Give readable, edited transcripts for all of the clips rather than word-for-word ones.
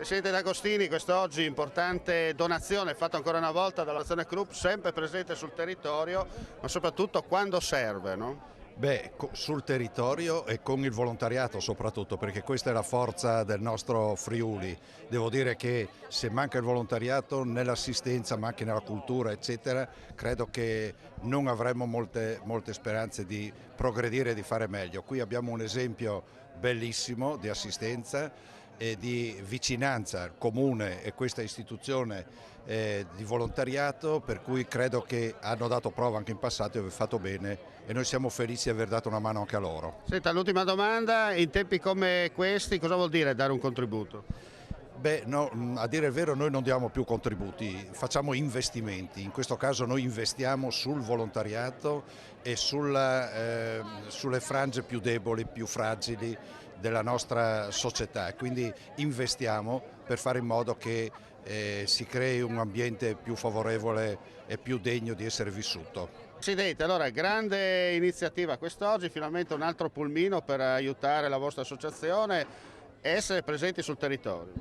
Presidente D'Agostini, quest'oggi importante donazione fatta ancora una volta dall'Azione Group, sempre presente sul territorio, ma soprattutto quando serve, no? Beh, sul territorio e con il volontariato soprattutto, perché questa è la forza del nostro Friuli. Devo dire che se manca il volontariato nell'assistenza, ma anche nella cultura, eccetera, credo che non avremo molte speranze di progredire e di fare meglio. Qui abbiamo un esempio bellissimo di assistenza e di vicinanza comune e questa istituzione di volontariato, per cui credo che hanno dato prova anche in passato di aver fatto bene e noi siamo felici di aver dato una mano anche a loro. Senta, l'ultima domanda, in tempi come questi cosa vuol dire dare un contributo? Beh, no, a dire il vero noi non diamo più contributi, facciamo investimenti, in questo caso noi investiamo sul volontariato e sulle frange più deboli, più fragili della nostra società, quindi investiamo per fare in modo che si crei un ambiente più favorevole e più degno di essere vissuto. Presidente, allora grande iniziativa quest'oggi, finalmente un altro pulmino per aiutare la vostra associazione e essere presenti sul territorio.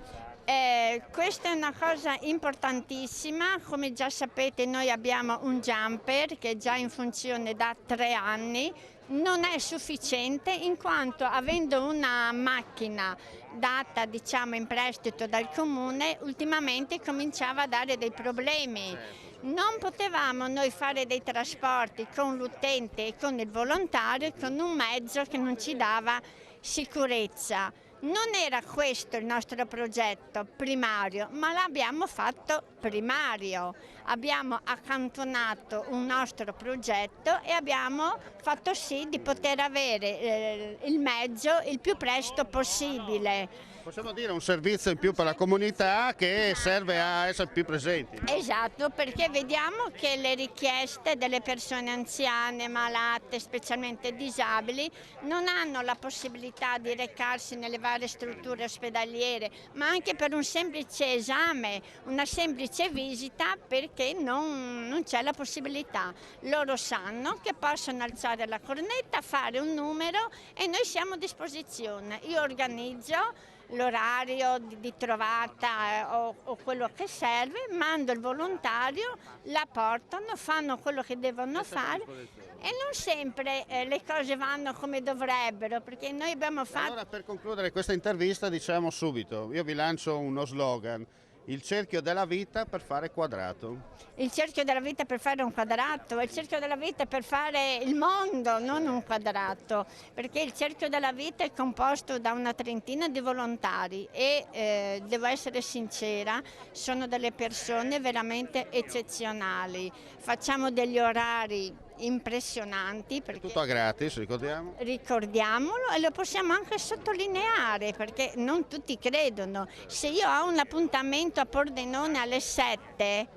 Questa è una cosa importantissima, come già sapete noi abbiamo un jumper che è già in funzione da 3 anni, non è sufficiente in quanto avendo una macchina data diciamo in prestito dal comune ultimamente cominciava a dare dei problemi. Non potevamo noi fare dei trasporti con l'utente e con il volontario con un mezzo che non ci dava sicurezza. Non era questo il nostro progetto primario, ma l'abbiamo fatto primario. Abbiamo accantonato un nostro progetto e abbiamo fatto sì di poter avere il mezzo il più presto possibile. Possiamo dire un servizio in più per la comunità che serve a essere più presenti. Esatto, perché vediamo che le richieste delle persone anziane, malate, specialmente disabili, non hanno la possibilità di recarsi nelle varie strutture ospedaliere, ma anche per un semplice esame, una semplice visita, perché non c'è la possibilità. Loro sanno che possono alzare la cornetta, fare un numero e noi siamo a disposizione. Io organizzo l'orario di trovata o quello che serve, mando il volontario, la portano, fanno quello che devono fare e non sempre le cose vanno come dovrebbero, perché noi abbiamo fatto... Allora per concludere questa intervista diciamo subito, io vi lancio uno slogan. Il cerchio della vita per fare quadrato. Il cerchio della vita per fare un quadrato, il cerchio della vita per fare il mondo, non un quadrato, perché il cerchio della vita è composto da una trentina di volontari e devo essere sincera, sono delle persone veramente eccezionali. Facciamo degli orari impressionanti. Perché tutto a gratis, ricordiamo? Ricordiamolo e lo possiamo anche sottolineare perché non tutti credono. Se io ho un appuntamento a Pordenone alle 7,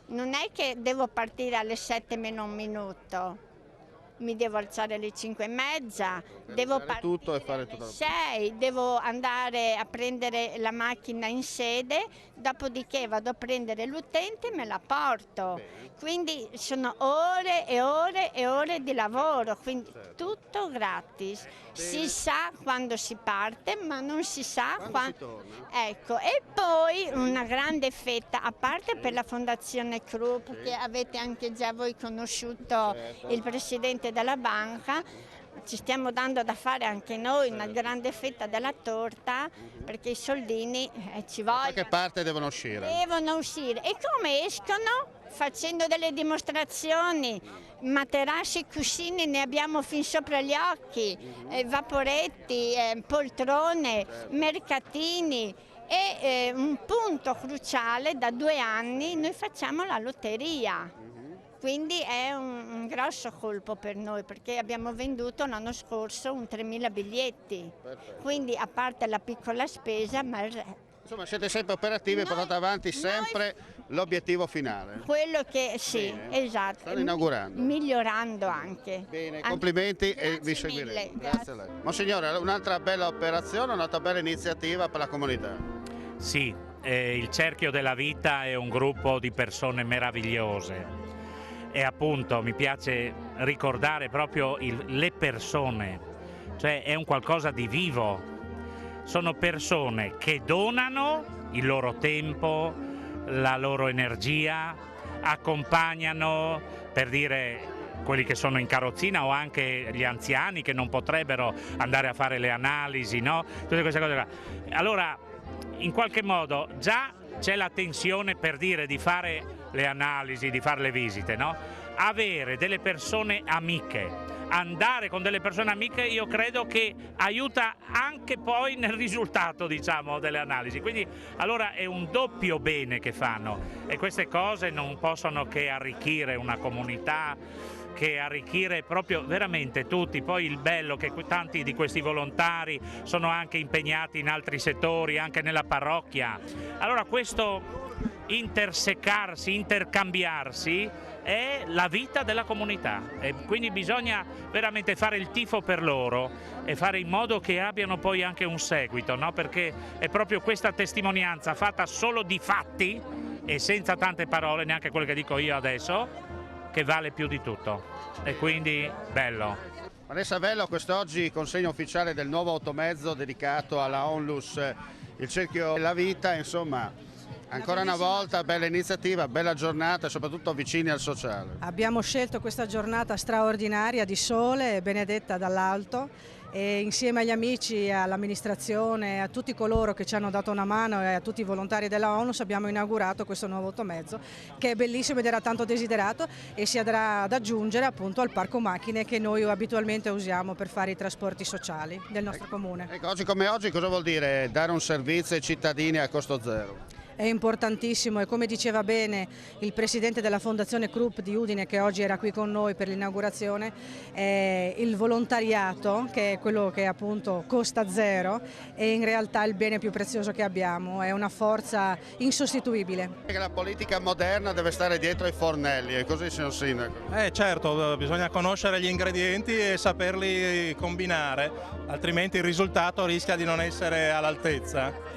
non è che devo partire alle 7 meno un minuto. Mi devo alzare alle 5:30, devo partire tutto e fare tutto. alle 6, devo andare a prendere la macchina in sede, dopodiché vado a prendere l'utente e me la porto. Bene. Quindi sono ore e ore e ore di lavoro, quindi certo. tutto gratis. Bene. Si sa quando si parte, ma non si sa quando si torna. Ecco, e poi una grande fetta, a parte per la Fondazione Krupp, che avete anche già voi conosciuto, certo. il presidente della banca, ci stiamo dando da fare anche noi una grande fetta della torta perché i soldini ci vogliono. Da che parte devono uscire? Devono uscire. E come escono? Facendo delle dimostrazioni, materassi, cuscini ne abbiamo fin sopra gli occhi, vaporetti, poltrone, mercatini. E un punto cruciale, da 2 anni noi facciamo la lotteria. Quindi è un grosso colpo per noi perché abbiamo venduto l'anno scorso un 3.000 biglietti, quindi a parte la piccola spesa, ma insomma siete sempre operativi e portate avanti sempre l'obiettivo finale. Quello che sì, bene. Esatto. Stanno inaugurando. Migliorando anche. Bene, complimenti e vi seguiremo. Grazie a lei. Monsignore, un'altra bella operazione, un'altra bella iniziativa per la comunità. Sì, il Cerchio della Vita è un gruppo di persone meravigliose. E appunto mi piace ricordare proprio le persone, cioè è un qualcosa di vivo, sono persone che donano il loro tempo, la loro energia, accompagnano, per dire, quelli che sono in carrozzina o anche gli anziani che non potrebbero andare a fare le analisi, no? Tutte queste cose là. Allora, in qualche modo già c'è la tensione, per dire, di fare le analisi, di fare le visite, no? Avere delle persone amiche, andare con delle persone amiche, io credo che aiuta anche poi nel risultato, diciamo, delle analisi. Quindi allora è un doppio bene che fanno, e queste cose non possono che arricchire una comunità, che arricchire proprio veramente tutti. Poi il bello che tanti di questi volontari sono anche impegnati in altri settori, anche nella parrocchia. Allora questo intersecarsi, intercambiarsi è la vita della comunità, e quindi bisogna veramente fare il tifo per loro e fare in modo che abbiano poi anche un seguito, no? Perché è proprio questa testimonianza fatta solo di fatti e senza tante parole, neanche quelle che dico io adesso, che vale più di tutto, e quindi bello. Vanessa Vello, quest'oggi consegna ufficiale del nuovo automezzo dedicato alla Onlus, il Cerchio della Vita, insomma ancora una volta bella iniziativa, bella giornata e soprattutto vicini al sociale. Abbiamo scelto questa giornata straordinaria di sole benedetta dall'alto, e insieme agli amici, all'amministrazione, a tutti coloro che ci hanno dato una mano e a tutti i volontari della ONLUS abbiamo inaugurato questo nuovo automezzo che è bellissimo ed era tanto desiderato, e si andrà ad aggiungere appunto al parco macchine che noi abitualmente usiamo per fare i trasporti sociali del nostro comune. Ecco, oggi come oggi cosa vuol dire dare un servizio ai cittadini a costo zero? È importantissimo, e come diceva bene il presidente della Fondazione Krupp di Udine, che oggi era qui con noi per l'inaugurazione, il volontariato, che è quello che appunto costa zero, è in realtà il bene più prezioso che abbiamo, è una forza insostituibile. La politica moderna deve stare dietro ai fornelli, e così, signor Sindaco? Certo, bisogna conoscere gli ingredienti e saperli combinare, altrimenti il risultato rischia di non essere all'altezza.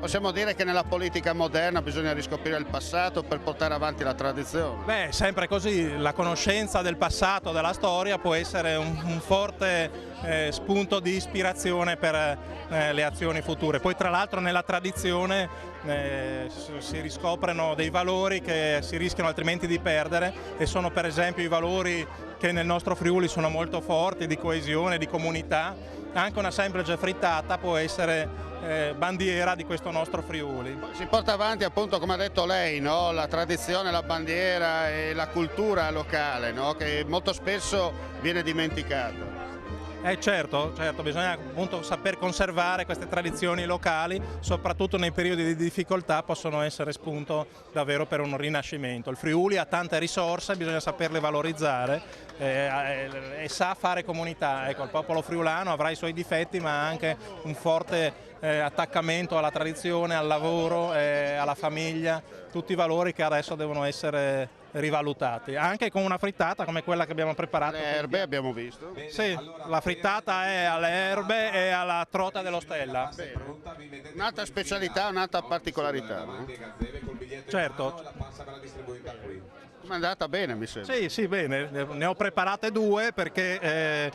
Possiamo dire che nella politica moderna bisogna riscoprire il passato per portare avanti la tradizione? Beh, sempre così, la conoscenza del passato, della storia può essere un forte spunto di ispirazione per le azioni future. Poi tra l'altro nella tradizione si riscoprono dei valori che si rischiano altrimenti di perdere, e sono per esempio i valori che nel nostro Friuli sono molto forti, di coesione, di comunità. Anche una semplice frittata può essere bandiera di questo nostro Friuli. Si porta avanti appunto, come ha detto lei, no? La tradizione, la bandiera e la cultura locale, no? Che molto spesso viene dimenticata. Certo, bisogna appunto saper conservare queste tradizioni locali, soprattutto nei periodi di difficoltà possono essere spunto davvero per un rinascimento. Il Friuli ha tante risorse, bisogna saperle valorizzare e sa fare comunità. Ecco, il popolo friulano avrà i suoi difetti, ma ha anche un forte attaccamento alla tradizione, al lavoro, alla famiglia, tutti i valori che adesso devono essere rivalutati, anche con una frittata come quella che abbiamo preparato. Le erbe abbiamo visto? Sì, la frittata è alle erbe e alla trota dello Stella. Un'altra specialità, un'altra particolarità, no? Certo. È andata bene, mi sembra. Sì, bene, ne ho preparate due perché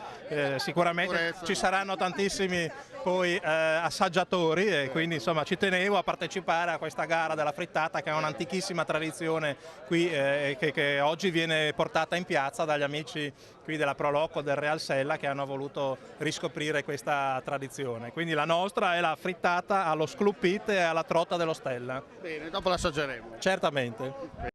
sicuramente ci saranno tantissimi poi assaggiatori, e quindi insomma ci tenevo a partecipare a questa gara della frittata, che è un'antichissima tradizione qui che oggi viene portata in piazza dagli amici qui della Proloco del Real Sella, che hanno voluto riscoprire questa tradizione. Quindi la nostra è la frittata allo sclupite e alla trota dello Stella. Bene, dopo l'assaggeremo. Certamente.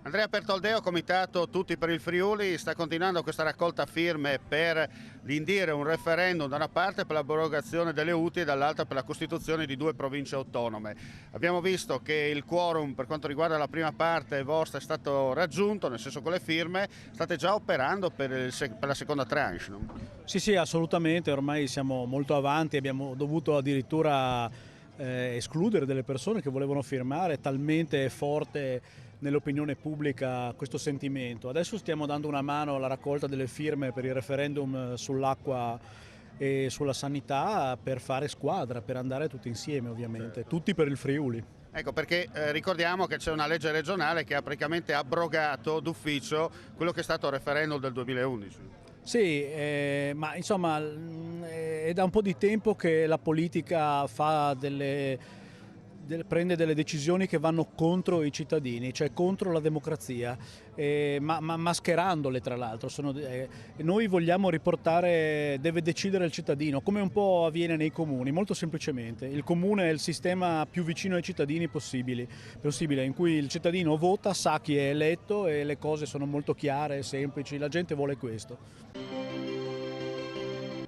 Andrea Pertoldeo, comitato Tutti per il Friuli, sta continuando questa raccolta firme per l'indire un referendum da una parte per l'abrogazione delle UTI e dall'altra per la costituzione di 2 province autonome. Abbiamo visto che il quorum per quanto riguarda la prima parte vostra è stato raggiunto, nel senso con le firme state già operando per la seconda tranche, no? Sì, assolutamente, ormai siamo molto avanti, abbiamo dovuto addirittura escludere delle persone che volevano firmare, talmente forte nell'opinione pubblica questo sentimento. Adesso stiamo dando una mano alla raccolta delle firme per il referendum sull'acqua e sulla sanità, per fare squadra, per andare tutti insieme ovviamente, tutti per il Friuli. Ecco, perché ricordiamo che c'è una legge regionale che ha praticamente abrogato d'ufficio quello che è stato il referendum del 2011. Sì, ma insomma è da un po' di tempo che la politica prende delle decisioni che vanno contro i cittadini, cioè contro la democrazia, ma mascherandole tra l'altro. Noi vogliamo riportare, deve decidere il cittadino, come un po' avviene nei comuni, molto semplicemente. Il comune è il sistema più vicino ai cittadini possibile, in cui il cittadino vota, sa chi è eletto e le cose sono molto chiare e semplici, la gente vuole questo.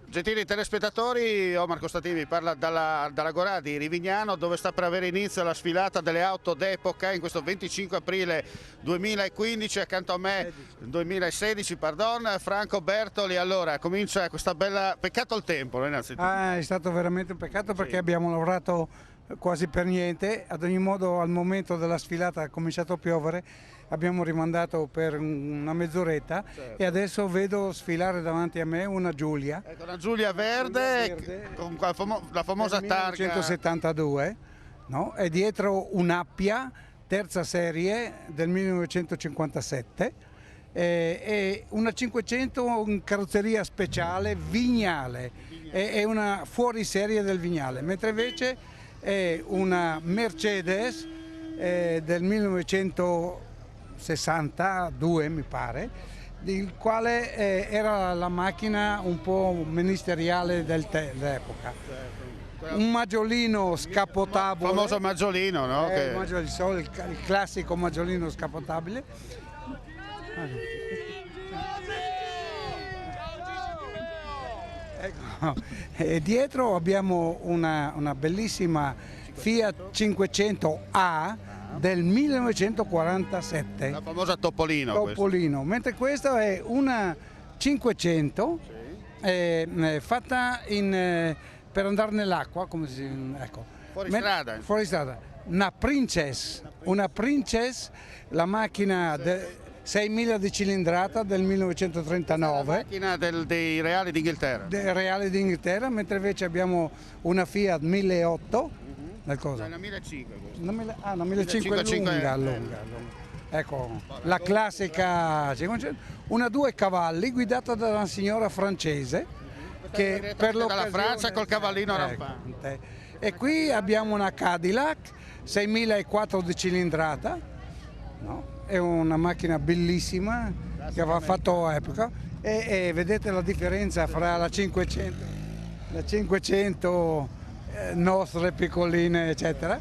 Gentili telespettatori, Omar Costantini parla dalla Gorà di Rivignano, dove sta per avere inizio la sfilata delle auto d'epoca in questo 25 aprile 2015, accanto a me 2016, Franco Bertoli. Allora comincia questa bella, peccato il tempo, no, innanzitutto. È stato veramente un peccato perché abbiamo lavorato quasi per niente. Ad ogni modo al momento della sfilata ha cominciato a piovere, abbiamo rimandato per una mezz'oretta, e adesso vedo sfilare davanti a me una Giulia. Ecco, una Giulia verde con la famosa targa 1972, no? E dietro un'Appia terza serie del 1957 e una 500 in carrozzeria speciale Vignale, è una fuoriserie del Vignale, mentre invece è una Mercedes del 1962 mi pare, il quale era la macchina un po' ministeriale dell'epoca. Un maggiolino scapotabile, il famoso maggiolino, no? Il classico maggiolino scapotabile. Ecco. E dietro abbiamo una bellissima Fiat 500A del 1947, la famosa Topolino, mentre questa è una 500 fatta per andare nell'acqua, come ecco. Fuori strada. Una Princess, la macchina 6.000 di cilindrata del 1939. La macchina dei Reali d'Inghilterra. Dei Reali d'Inghilterra, mentre invece abbiamo una Fiat 1008. Cosa? Una 1500. Una 1500 lunga. Ecco, la classica 500, una 2 cavalli guidata da una signora francese che per dalla Francia col cavallino rampante. E qui abbiamo una Cadillac 6004 di cilindrata, no? È una macchina bellissima che aveva fatto epoca e vedete la differenza fra la 500 nostre piccoline eccetera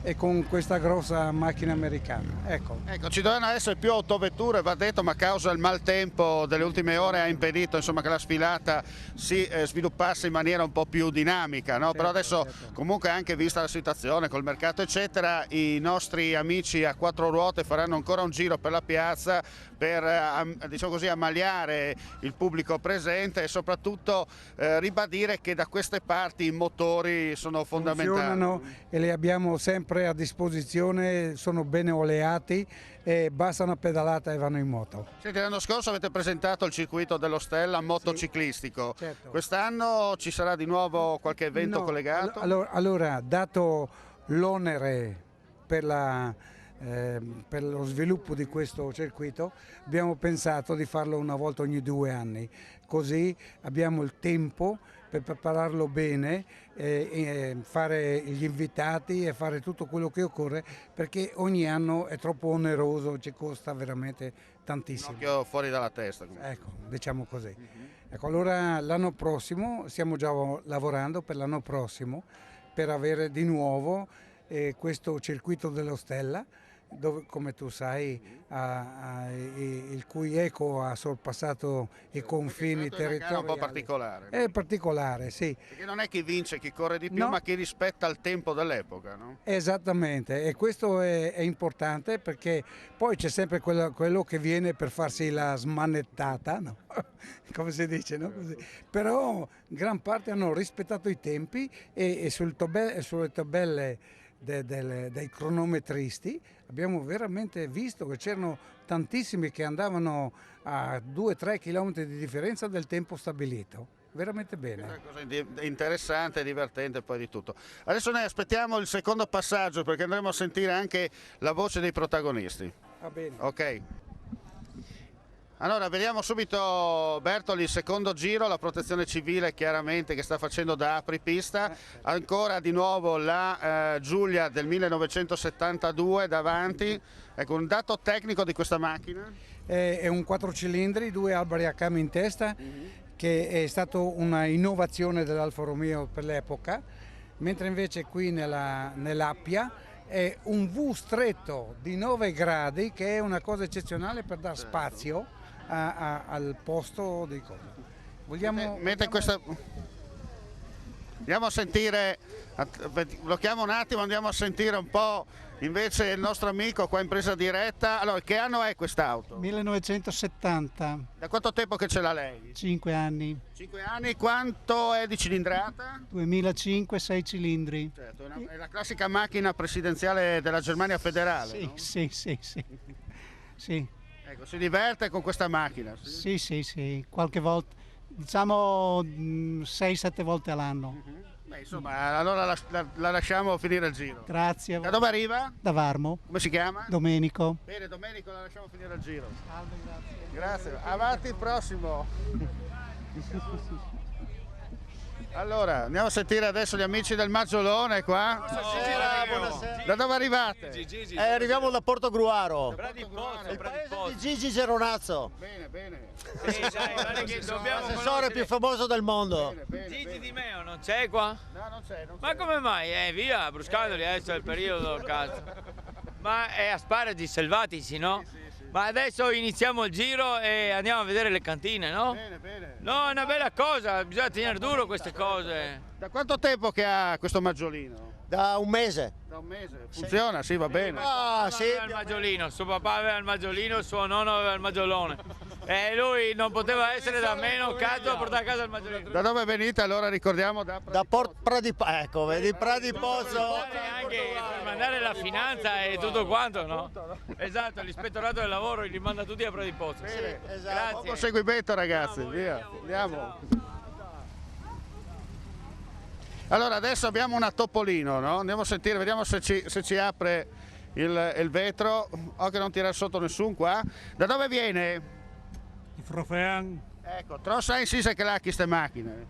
e con questa grossa macchina americana. Ecco, ci dovevano essere più autovetture, va detto, ma a causa del maltempo delle ultime ore ha impedito insomma, che la sfilata si sviluppasse in maniera un po' più dinamica, no? Però adesso comunque, anche vista la situazione col mercato eccetera, i nostri amici a quattro ruote faranno ancora un giro per la piazza per diciamo così, ammaliare il pubblico presente e soprattutto ribadire che da queste parti i motori sono fondamentali. Funzionano e li abbiamo sempre a disposizione, sono bene oleati e basta una pedalata e vanno in moto. Senti, l'anno scorso avete presentato il circuito dello Stella motociclistico, certo. Quest'anno ci sarà di nuovo qualche evento collegato? Allora, dato l'onere per lo sviluppo di questo circuito, abbiamo pensato di farlo una volta ogni 2 anni, così abbiamo il tempo per prepararlo bene, fare gli invitati e fare tutto quello che occorre, perché ogni anno è troppo oneroso, ci costa veramente tantissimo. Un occhio fuori dalla testa. Ecco, diciamo così. Ecco, allora l'anno prossimo, stiamo già lavorando per l'anno prossimo, per avere di nuovo questo circuito dello Stella, dove, come tu sai, il cui eco ha sorpassato i confini territoriali. È un po' particolare. È particolare, sì. Perché non è chi vince, chi corre di più, no, ma chi rispetta il tempo dell'epoca, no? Esattamente, e questo è importante, perché poi c'è sempre quello che viene per farsi la smanettata, no? Come si dice, no? Così. Però gran parte hanno rispettato i tempi e sulle tabelle dei cronometristi abbiamo veramente visto che c'erano tantissimi che andavano a 2-3 km di differenza del tempo stabilito. Veramente bene. È una cosa interessante e divertente poi di tutto. Adesso noi aspettiamo il secondo passaggio perché andremo a sentire anche la voce dei protagonisti. Va bene. Ok. Allora, vediamo subito Bertoli, il secondo giro, la protezione civile chiaramente che sta facendo da apripista, ancora di nuovo la Giulia del 1972 davanti. Ecco, un dato tecnico di questa macchina? È un 4 cilindri, 2 alberi a cambio in testa, che è stato una innovazione dell'Alfa Romeo per l'epoca, mentre invece qui nell'Appia è un V stretto di 9 gradi che è una cosa eccezionale per dar spazio al posto di cosa. Andiamo a sentire, lo chiamo un attimo, andiamo a sentire un po' invece il nostro amico qua in presa diretta. Allora, che anno è quest'auto? 1970. Da quanto tempo che ce l'ha lei? 5 anni. 5 anni, quanto è di cilindrata? 2005, 6 cilindri. Certo, è la classica macchina presidenziale della Germania federale, Sì, no? sì. Ecco, si diverte con questa macchina? Sì. Qualche volta, diciamo 6-7 volte all'anno. Beh, insomma, allora la lasciamo finire il giro. Grazie. Da dove arriva? Da Varmo. Come si chiama? Domenico. Bene, Domenico, la lasciamo finire il giro. Salve, grazie. Avanti il prossimo. Allora, andiamo a sentire adesso gli amici del Maggiolone qua. Buonasera. Da dove arrivate? Arriviamo da Porto Gruaro, Il paese di Gigi Geronazzo, Bene. l'assessore più famoso del mondo. Gigi Di Meo non c'è qua? No, non c'è. Ma come mai? Via, Bruscandoli, adesso è il periodo, cazzo. Ma è asparagi selvatici, no? Sì. Ma adesso iniziamo il giro e andiamo a vedere le cantine, no? Bene. No, è una bella cosa, bisogna tenere duro queste cose. Da quanto tempo che ha questo Maggiolino? Da un mese. Da un mese. Funziona? Sì, va bene. Sì. Aveva il Maggiolino, suo papà aveva il Maggiolino, suo nonno aveva il Maggiolone. E lui non poteva essere da meno, cazzo, a portare a casa il Maggiolino. Da dove venite allora? Ricordiamo da Ecco, vedi, Pradipozzo. Anche per mandare la finanza e tutto quanto, no? Esatto, l'ispettorato del lavoro li manda tutti a Pradipozzo. Bene, esatto. buon proseguimento ragazzi, via, andiamo. Allora adesso abbiamo una Topolino, no? Andiamo a sentire, vediamo se ci apre il vetro. Che non tira sotto nessuno qua. Da dove viene? Di Frofean. Ecco, sai sì se che l'ha queste macchine?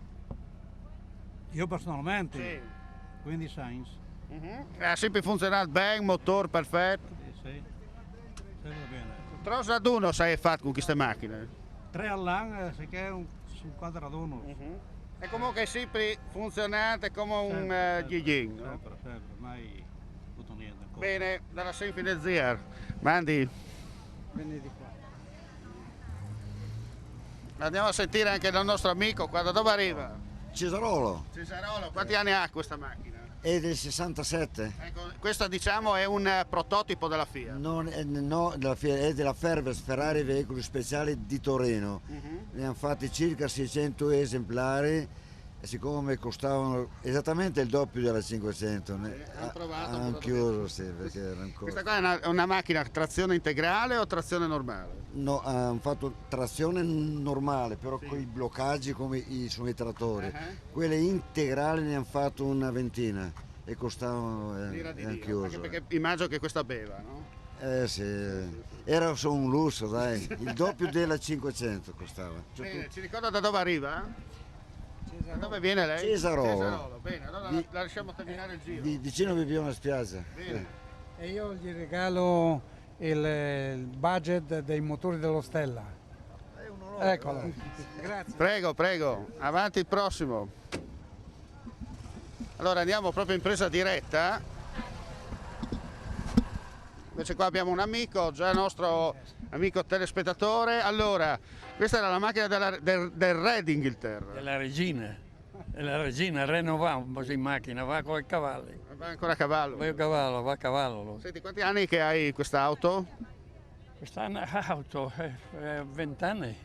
Io personalmente, Sì. quindi Sainz. Ha sempre funzionato bene, motor perfetto. Sì, va bene. Cosa ad uno sai fatto con queste macchine? 3 all'anno, se che è un 51. È comunque sempre funzionante come un Gigin, no? Sempre, mai tutto niente ancora. Bene, dalla Senfinezia. Mandi. Vieni di qua. Andiamo a sentire anche il nostro amico qua, da dove arriva? Cesarolo, Cesarolo, quanti anni ha questa macchina? è del 67. Ecco, questo diciamo è un prototipo della Fiat. No, è della Ferves, Ferrari Veicoli Speciali di Torino. Ne hanno fatti circa 600 esemplari e siccome costavano esattamente il doppio della 500, hanno chiuso, sì, perché era ancora... Questa qua è una macchina trazione integrale o trazione normale? No, hanno fatto trazione normale, però con i bloccaggi come sono i trattori. Quelle integrali ne hanno fatto una ventina e costavano e hanno chiuso. Perché immagino che questa beva, no? Sì, era solo un lusso, dai, il doppio della 500 costava. Bene, ci ricorda da dove arriva? Da dove viene lei? Cesarolo. Bene, allora la lasciamo terminare il giro. Vicino viviamo a spiaggia. Bene. E io gli regalo il budget dei motori dello Stella. Eccolo. Grazie. Prego, avanti il prossimo. Allora andiamo proprio in presa diretta. Invece qua abbiamo un amico, già nostro amico telespettatore. Allora, questa era la macchina del re d'Inghilterra. Della regina, il re non va in macchina, va con i cavalli. Va ancora a cavallo? Va a cavallo. Senti, quanti anni che hai quest'auto? Quest'anno auto, 20 anni.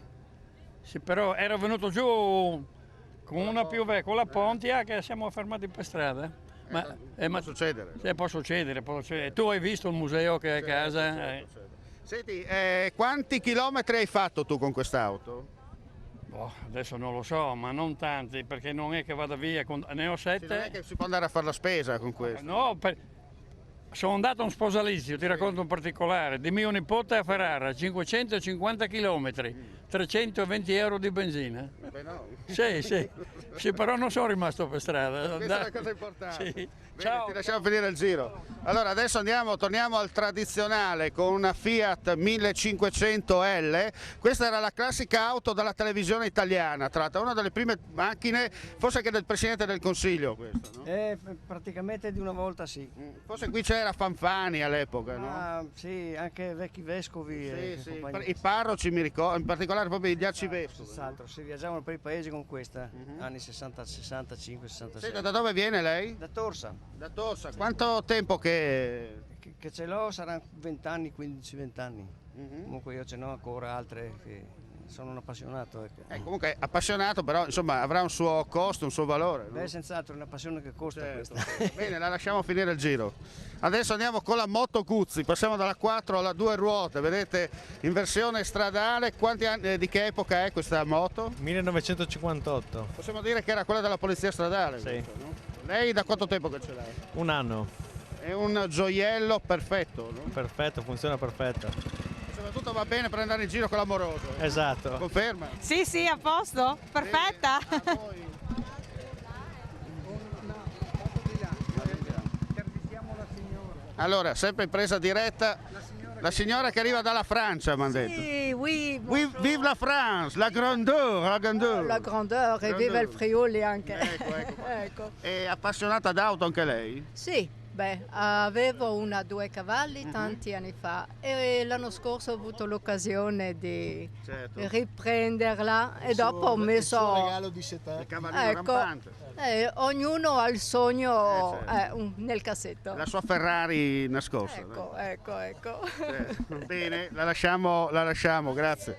Sì, però ero venuto giù con una più vecchia, con la Pontia, che siamo fermati per strada. Può succedere. Sì, può succedere. Tu hai visto il museo che è a casa? Certo. Senti, quanti chilometri hai fatto tu con quest'auto? Adesso non lo so, ma non tanti, perché non è che vada via, ne ho 7. Non è che si può andare a fare la spesa con questo. No, Sono andato a un sposalizio, ti racconto un particolare, di mio nipote a Ferrara, 550 km, 320 euro di benzina. Beh, no. Sì, però non sono rimasto per strada. Questa è la cosa importante. Sì. Bene, ti lasciamo finire il giro. Allora adesso torniamo al tradizionale con una Fiat 1500L. Questa era la classica auto della televisione italiana, tra l'altro una delle prime macchine, forse anche del Presidente del Consiglio questa, no? Praticamente di una volta sì. Forse qui c'era Fanfani all'epoca, no? Ah, sì, anche vecchi vescovi. Sì. I parroci mi ricordo, in particolare proprio gli arcivescovi. Senz'altro, si viaggiavano per i paesi con questa, anni 60, 65, 66. Senta, da dove viene lei? Da Torsa. Da Torsa, quanto tempo che ce l'ho? Saranno 20 anni, 15-20 anni. Comunque io ce n'ho ancora altre che sono un appassionato. Ecco. Comunque appassionato, però insomma avrà un suo costo, un suo valore. Beh, senz'altro è una passione che costa questa. Bene, la lasciamo finire il giro. Adesso andiamo con la Moto Guzzi, passiamo dalla 4 alla 2 ruote, vedete, in versione stradale. Quanti anni, di che epoca è questa moto? 1958. Possiamo dire che era quella della polizia stradale? Sì. Questa, no? Lei da quanto tempo che ce l'ha? Un anno. È un gioiello perfetto, no? Perfetto, funziona perfetta. Soprattutto va bene per andare in giro con l'amoroso. Esatto. Conferma? Sì, a posto, perfetta. Allora, sempre in presa diretta, la signora che arriva dalla Francia, mi hanno detto. Sì, oui. Vive la France, la grandeur, la grandeur. La grandeur e vive il Friuli anche. Ecco. È appassionata d'auto anche lei? Sì. Beh, avevo una 2 cavalli tanti anni fa e l'anno scorso ho avuto l'occasione di riprenderla e dopo ho messo... Il regalo di Setà. Il cavallino rampante. Ognuno ha il sogno nel cassetto. La sua Ferrari nascosta. Ecco. Bene, la lasciamo, grazie.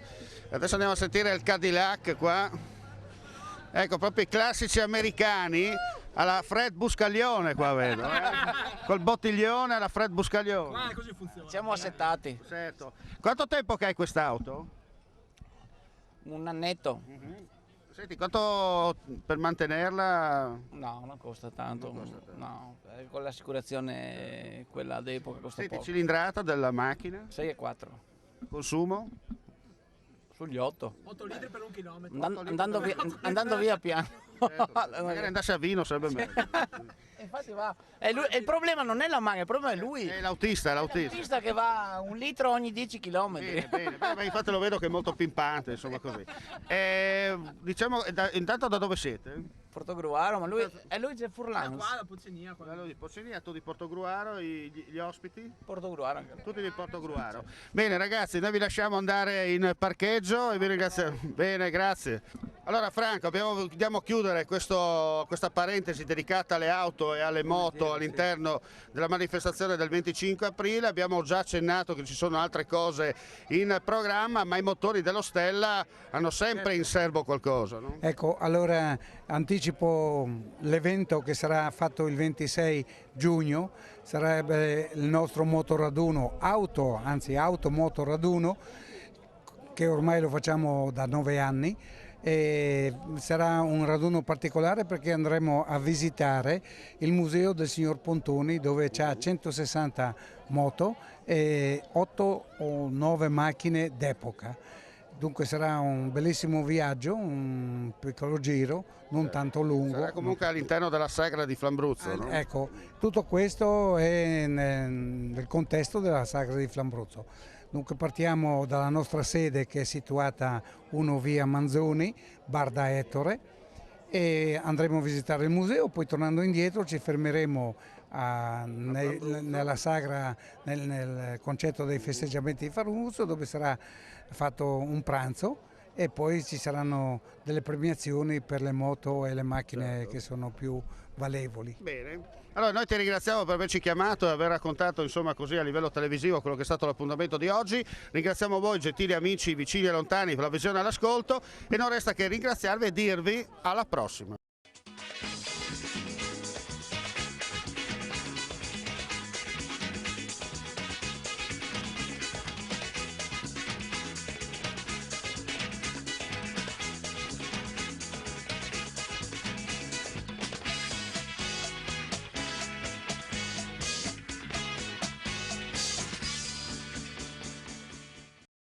Adesso andiamo a sentire il Cadillac qua. Ecco, proprio i classici americani. Alla Fred Buscaglione qua vedo, col bottiglione alla Fred Buscaglione. Così funziona. Siamo assettati. Certo. Quanto tempo che hai quest'auto? Un annetto. Senti, quanto per mantenerla? No, non costa tanto. No, con l'assicurazione quella d'epoca costa Senti, poco. cilindrata della macchina? 6,4. Consumo? Sugli 8. 8 litri per un chilometro. Andando via piano. Certo. Magari andasse a vino sarebbe meglio. Infatti va. Il problema non è la macchina, il problema è lui. È l'autista. L'autista che va 1 litro ogni 10 km. Bene. Infatti lo vedo che è molto pimpante, insomma così. Diciamo, intanto da dove siete? Portogruaro, ma lui c'è Furlan. Qua la Pozzenia. Quello di Pozzenia, tu di Portogruaro, gli ospiti? Portogruaro. Tutti di Portogruaro. Bene ragazzi, noi vi lasciamo andare in parcheggio e vi ringraziamo. Bene, grazie. Allora Franco, andiamo a chiudere questa parentesi dedicata alle auto e alle moto all'interno della manifestazione del 25 aprile. Abbiamo già accennato che ci sono altre cose in programma, ma i motori dello Stella hanno sempre in serbo qualcosa, no? Ecco, allora anticipo l'evento che sarà fatto il 26 giugno, sarebbe il nostro motoraduno auto motoraduno, che ormai lo facciamo da 9 anni. E sarà un raduno particolare perché andremo a visitare il museo del signor Pontoni, dove c'ha 160 moto e 8 o 9 macchine d'epoca. Dunque sarà un bellissimo viaggio, un piccolo giro, non tanto lungo. Sarà comunque all'interno della sagra di Flambruzzo, no? Ecco, tutto questo è nel contesto della sagra di Flambruzzo. Dunque partiamo dalla nostra sede che è situata 1 via Manzoni, Barda Ettore, e andremo a visitare il museo, poi tornando indietro ci fermeremo nella sagra, nel concetto dei festeggiamenti di Flambruzzo, dove sarà fatto un pranzo e poi ci saranno delle premiazioni per le moto e le macchine che sono più valevoli. Bene. Allora noi ti ringraziamo per averci chiamato e aver raccontato insomma così a livello televisivo quello che è stato l'appuntamento di oggi. Ringraziamo voi gentili amici vicini e lontani per la visione e l'ascolto e non resta che ringraziarvi e dirvi alla prossima.